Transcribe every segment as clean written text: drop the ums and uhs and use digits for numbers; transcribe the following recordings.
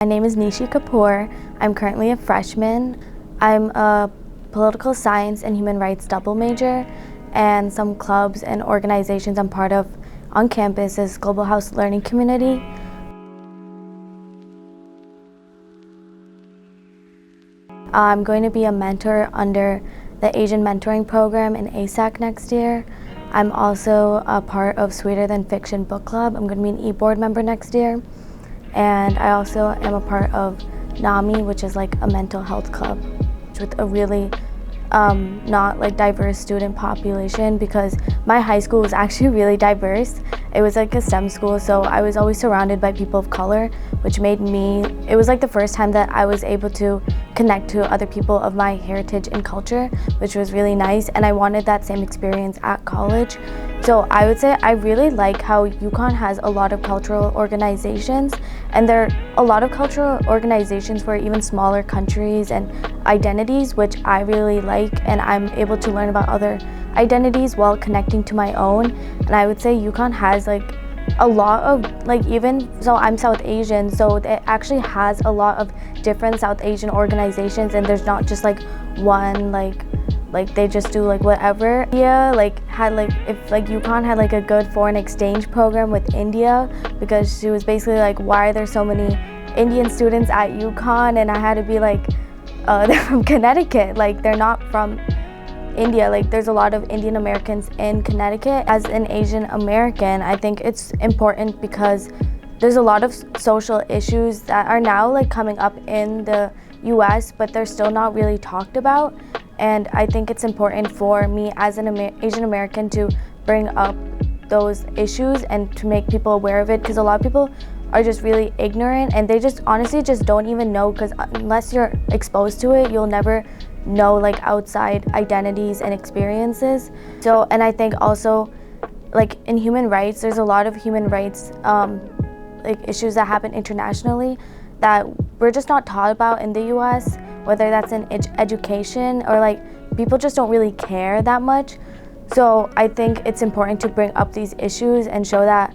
My name is Nishi Kapoor. I'm currently a freshman. I'm a political science and human rights double major, and some clubs and organizations I'm part of on campus is Global House Learning Community. I'm going to be a mentor under the Asian Mentoring Program in ASAC next year. I'm also a part of Sweeter Than Fiction Book Club. I'm going to be an e-board member next year. And I also am a part of NAMI, which is like a mental health club with a really not like diverse student population, because my high school was actually really diverse. It was like a STEM school, so I was always surrounded by people of color, which made me, it was like the first time that I was able to connect to other people of my heritage and culture, which was really nice, and I wanted that same experience at college. So I would say I really like how UConn has a lot of cultural organizations, and there are a lot of cultural organizations for even smaller countries and identities, which I really like, and I'm able to learn about other identities while connecting to my own. And I would say UConn has like a lot of even, so I'm South Asian, so it actually has a lot of different South Asian organizations, and there's not just like one like they just do like whatever. Yeah, if UConn had like a good foreign exchange program with India, because she was basically like, why are there so many Indian students at UConn? And I had to be like, they're from Connecticut, like they're not from India. Like there's a lot of Indian Americans in Connecticut. As an Asian American, I think it's important because there's a lot of social issues that are now like coming up in the US, but they're still not really talked about. And I think it's important for me as an Asian American to bring up those issues and to make people aware of it, because a lot of people are just really ignorant, and they just honestly just don't even know, because unless you're exposed to it, you'll never know like outside identities and experiences. So, and I think also like in human rights, there's a lot of human rights like issues that happen internationally that we're just not taught about in the US, whether that's in education or like people just don't really care that much. So I think it's important to bring up these issues and show that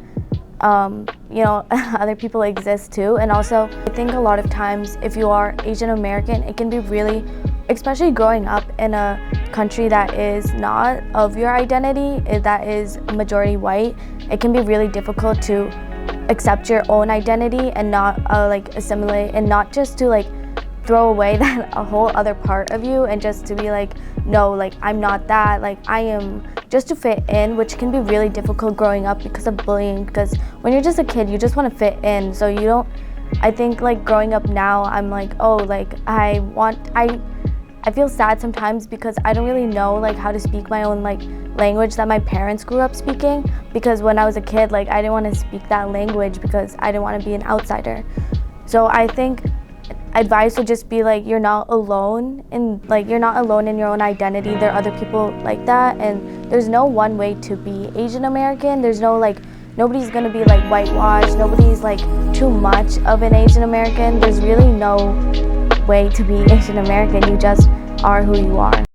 you know, other people exist too. And also I think a lot of times if you are Asian American, it can be really, especially growing up in a country that is not of your identity, that is majority white, it can be really difficult to accept your own identity and not like assimilate, and not just to like throw away that a whole other part of you, and just to be like, no, like I'm not that, like I am, just to fit in, which can be really difficult growing up because of bullying, because when you're just a kid, you just want to fit in. So you don't, I think like growing up now, I'm like, oh, like I feel sad sometimes because I don't really know like how to speak my own like language that my parents grew up speaking, because when I was a kid, like I didn't want to speak that language because I didn't want to be an outsider. So I think advice would just be like, you're not alone, and like you're not alone in your own identity. There are other people like that, and there's no one way to be Asian American. There's no like, nobody's gonna be like whitewashed, nobody's like too much of an Asian American. There's really no way to be Asian American. You just are who you are.